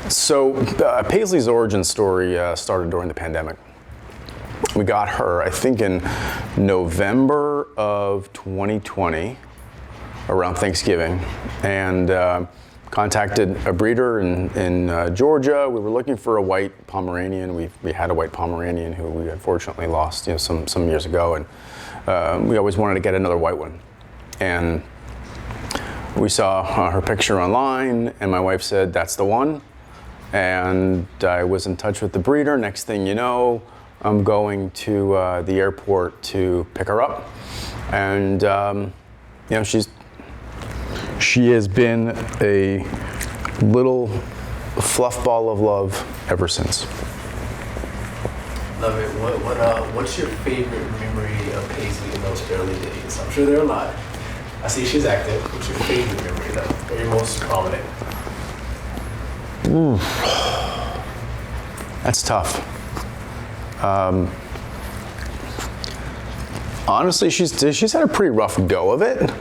Paisley's origin story started during the pandemic. We got her, I think, in November of 2020, around Thanksgiving, and contacted a breeder in Georgia. We were looking for a white Pomeranian. We had a white Pomeranian who we unfortunately lost, some years ago, and we always wanted to get another white one. And we saw her picture online, and my wife said, "That's the one." And I was in touch with the breeder. Next thing you know, I'm going to the airport to pick her up, and she has been a little fluff ball of love ever since. Love it. What's your favorite memory of Paisley in those early days? I'm sure there are a lot. I see she's active. What's your favorite memory though? Or your most prominent? Ooh, that's tough. Honestly, she's had a pretty rough go of it.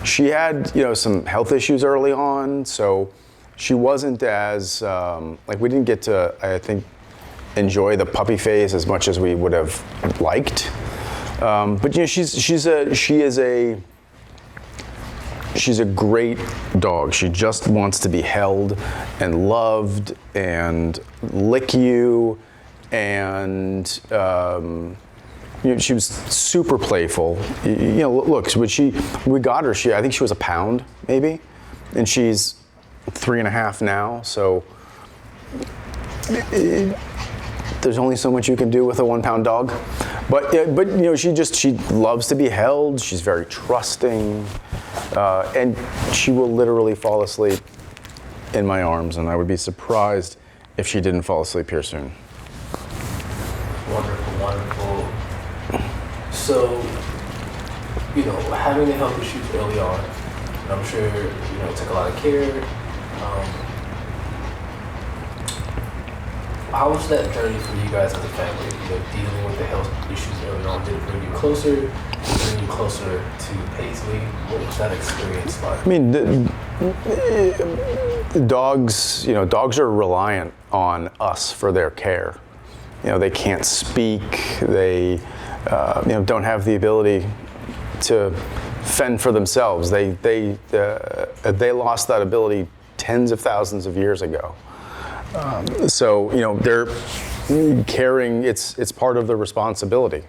She had, some health issues early on, so she wasn't as we didn't get to, I think, enjoy the puppy phase as much as we would have liked. But she's a great dog. She just wants to be held and loved and lick you, and she was super playful. Look, we got her. I think she was a pound maybe, and she's 3.5 now. So there's only so much you can do with a 1-pound dog. But she loves to be held. She's very trusting, and she will literally fall asleep in my arms. And I would be surprised if she didn't fall asleep here soon. Wonderful, wonderful. So, having the health issues early on, and I'm sure, it took a lot of care. How was that journey for you guys as a family? Dealing with the health issues early on, did it bring you closer? Did it bring you closer to Paisley? What was that experience like? I mean, the dogs are reliant on us for their care. They can't speak. They, don't have the ability to fend for themselves. They lost that ability tens of thousands of years ago. They're caring. It's part of the responsibility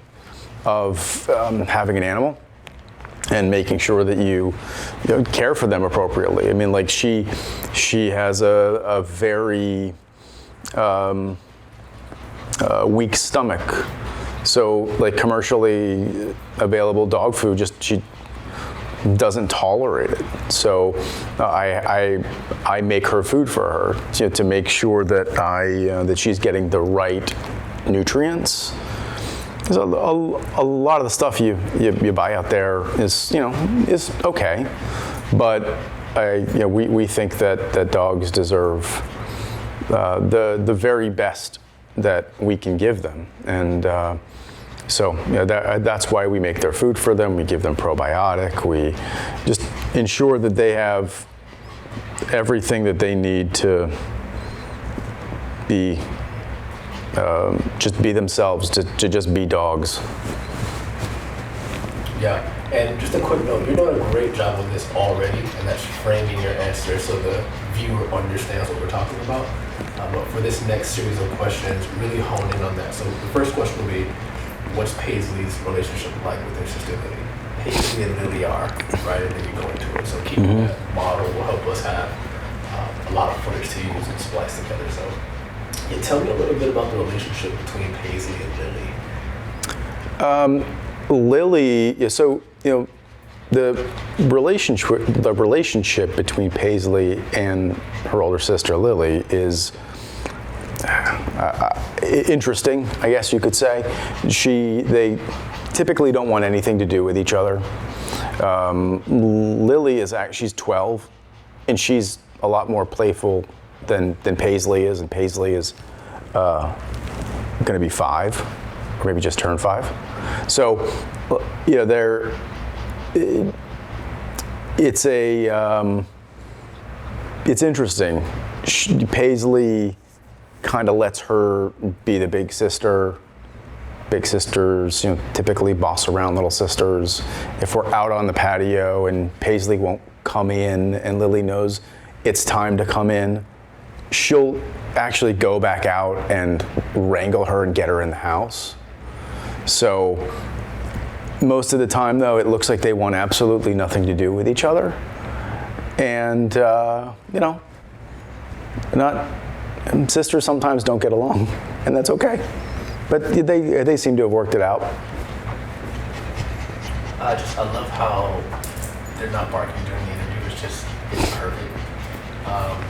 of having an animal and making sure that you care for them appropriately. I mean, she has a very weak stomach, so commercially available dog food she doesn't tolerate it. So I make her food for her to make sure that that she's getting the right nutrients. There's a lot of the stuff you buy out there is okay, but we think that dogs deserve the very best that we can give them, and that's why we make their food for them. We give them probiotic. We just ensure that they have everything that they need to be just be themselves, to just be dogs. Yeah, and just a quick note, you're doing a great job of this already, and that's framing your answer so the viewer understands what we're talking about. But for this next series of questions, really hone in on that. So the first question will be, what's Paisley's relationship like with her sister Lily? Paisley and Lily are, right? And then you go into it. So keeping that model will help us have a lot of footage to use and splice together. So tell me a little bit about the relationship between Paisley and Lily. Lily, so the relationship between Paisley and her older sister Lily is interesting, I guess you could say. They typically don't want anything to do with each other. Lily she's 12, and she's a lot more playful than Paisley is, and Paisley is going to be 5, or maybe just turned 5. So, it's interesting Paisley kind of lets her be the big sister. Big sisters, typically boss around little sisters. If we're out on the patio and Paisley won't come in and Lily knows it's time to come in, she'll actually go back out and wrangle her and get her in the house. So most of the time, though, it looks like they want absolutely nothing to do with each other. And, sisters sometimes don't get along, and that's okay. But they seem to have worked it out. I love how they're not barking during the interview. It's perfect.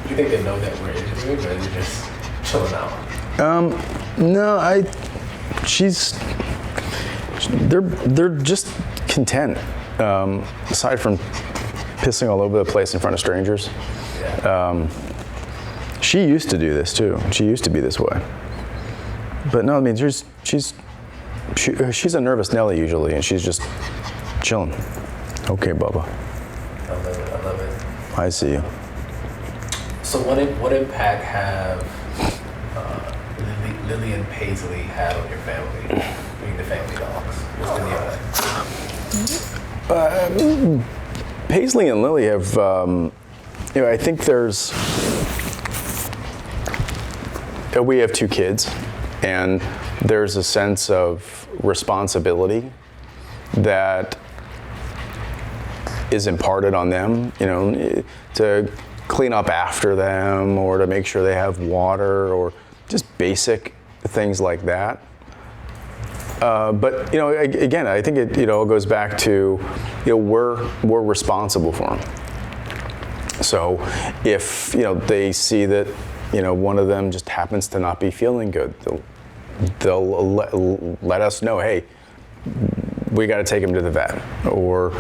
Do you think they know that we're interviewing, or are they just chilling out? No, they're just content. Aside from pissing all over the place in front of strangers. Yeah. She used to do this too. She used to be this way. But no, I mean, she's a nervous Nelly usually, and she's just chilling. Okay, Bubba. I love it. I see you. So what impact have Lily and Paisley had on your family, being the family dogs? What's been the impact? Paisley and Lily have, I think we have 2 kids. And there's a sense of responsibility that is imparted on them, to clean up after them or to make sure they have water or just basic things like that. But again, I think it goes back to we're responsible for them. So if they see that one of them just happens to not be feeling good, they'll let us know, hey, we got to take him to the vet. Or,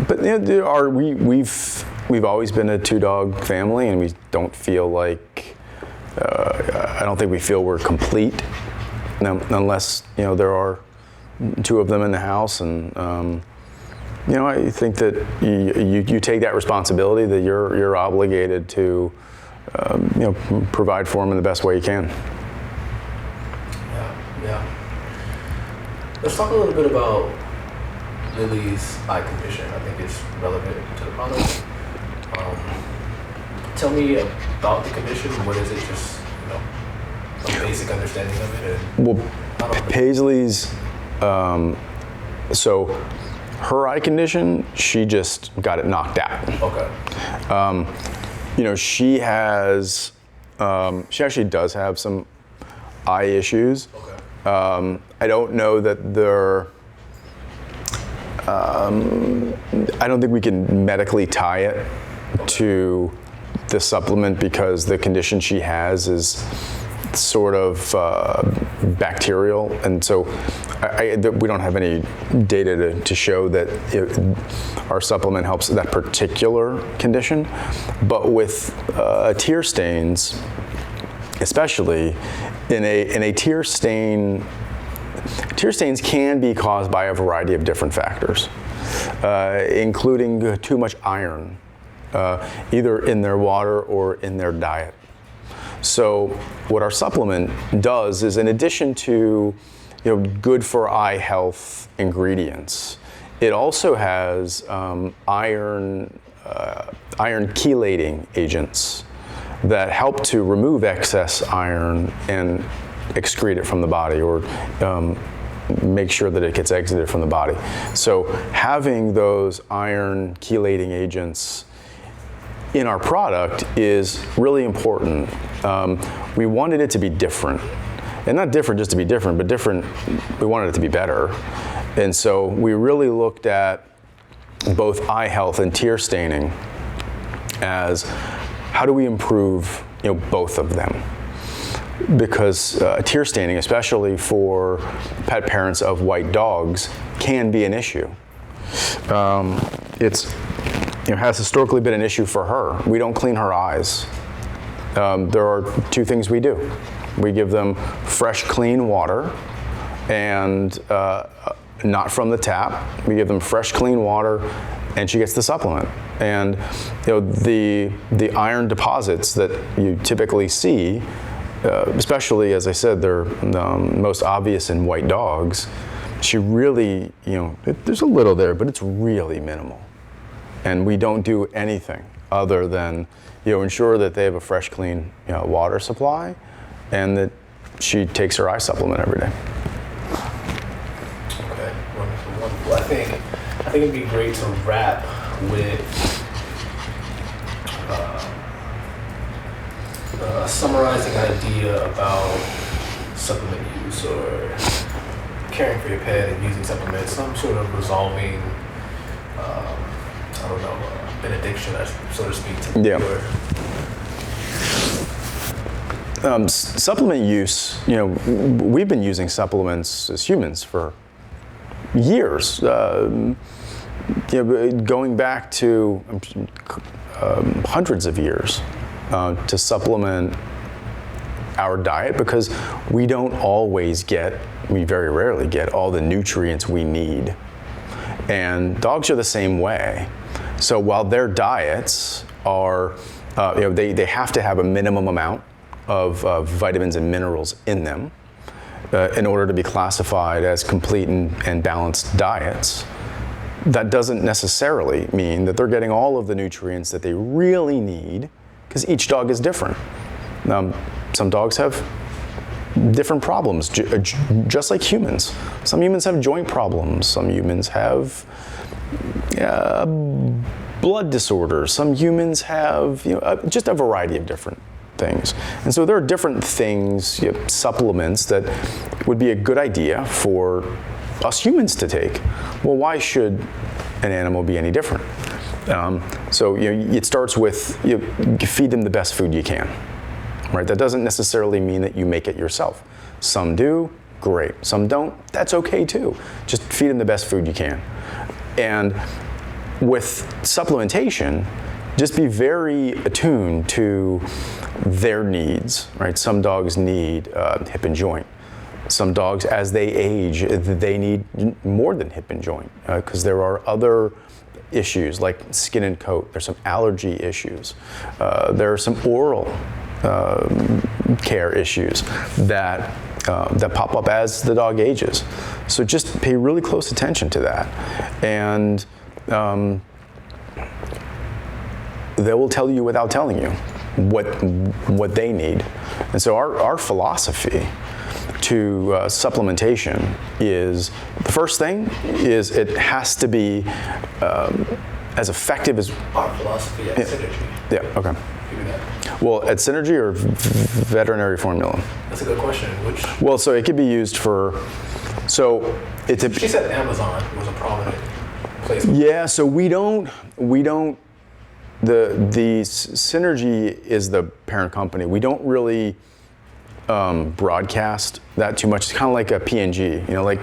but we've always been a 2-dog family, and we don't feel like I don't think we feel we're complete unless there are 2 of them in the house. And I think that you take that responsibility, that you're obligated to provide for them in the best way you can. Yeah. Let's talk a little bit about Lily's eye condition. I think it's relevant to the product. Tell me about the condition. What is it? Just a basic understanding of it. Well, Paisley's. So her eye condition, she just got it knocked out. Okay. She has. She actually does have some eye issues. Okay. I don't know that they're. I don't think we can medically tie it to the supplement, because the condition she has is sort of bacterial, and so we don't have any data to show that our supplement helps that particular condition. But with tear stains, especially in a tear stains can be caused by a variety of different factors, including too much iron, either in their water or in their diet. So what our supplement does is, in addition to good for eye health ingredients, it also has iron chelating agents that help to remove excess iron and excrete it from the body, or make sure that it gets exited from the body. So having those iron chelating agents in our product is really important. We wanted it to be different, and not different just to be different, but different, we wanted it to be better. And so we really looked at both eye health and tear staining as how do we improve both of them. Because tear staining, especially for pet parents of white dogs, can be an issue. Has historically been an issue for her. We don't clean her eyes. There are 2 things we do. We give them fresh, clean water, and not from the tap. We give them fresh, clean water and she gets the supplement. And the iron deposits that you typically see, especially, as I said, they're most obvious in white dogs. She really, there's a little there, but it's really minimal. And we don't do anything other than, ensure that they have a fresh, clean, water supply, and that she takes her eye supplement every day. Okay, wonderful. I think it'd be great to wrap with a summarizing idea about supplement use or caring for your pet and using supplements, some sort of resolving, an addiction, so to speak. Supplement use, we've been using supplements as humans for years. Going back to hundreds of years to supplement our diet, because we don't always we very rarely get all the nutrients we need. And dogs are the same way. So while their diets are, they have to have a minimum amount of vitamins and minerals in them in order to be classified as complete and balanced diets. That doesn't necessarily mean that they're getting all of the nutrients that they really need, because each dog is different. Some dogs have different problems, just like humans. Some humans have joint problems. Some humans have blood disorders. Some humans have just a variety of different things. And so there are different things, supplements that would be a good idea for us humans to take. Well, why should an animal be any different? So it starts with feed them the best food you can. Right? That doesn't necessarily mean that you make it yourself. Some do, great. Some don't, that's okay too. Just feed them the best food you can. And with supplementation, just be very attuned to their needs, right? Some dogs need hip and joint. Some dogs, as they age, they need more than hip and joint, because there are other issues like skin and coat. There's some allergy issues. There are some oral care issues that pop up as the dog ages. So just pay really close attention to that. And they will tell you without telling you what they need. And so our philosophy to supplementation is, the first thing is it has to be as effective as... Our philosophy at Synergy. Yeah, okay. Give me that. Well, at Synergy or veterinary formula? That's a good question. Which? Well, so it could be used for, She said Amazon was a prominent place. Yeah, so we don't, the Synergy is the parent company. We don't really broadcast that too much. It's kind of like a P&G, like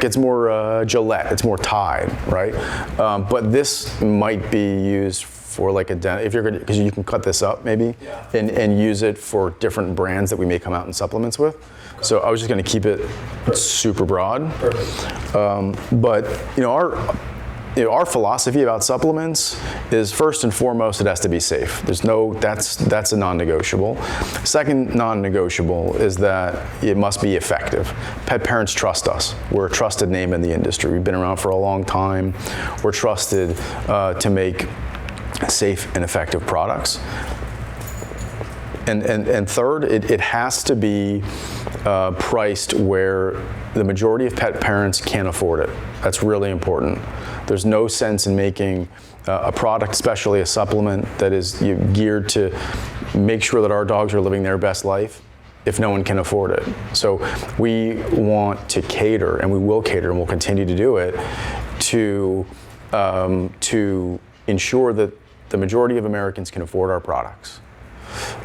it's more Gillette, it's more Tide, right? But this might be used for like if you're gonna, because you can cut this up maybe, and use it for different brands that we may come out in supplements with. Okay. So I was just gonna keep it super broad. Perfect. But our philosophy about supplements is, first and foremost, it has to be safe. That's a non-negotiable. Second non-negotiable is that it must be effective. Pet parents trust us. We're a trusted name in the industry. We've been around for a long time. We're trusted to make safe and effective products. And third, it has to be priced where the majority of pet parents can't afford it. That's really important. There's no sense in making a product, especially a supplement, that is geared to make sure that our dogs are living their best life if no one can afford it. So we want to cater, and we will cater, and we'll continue to do it, to ensure that the majority of Americans can afford our products.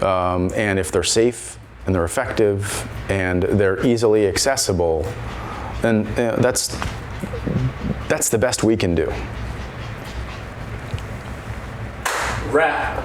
And if they're safe and they're effective and they're easily accessible, then that's the best we can do. Wrap.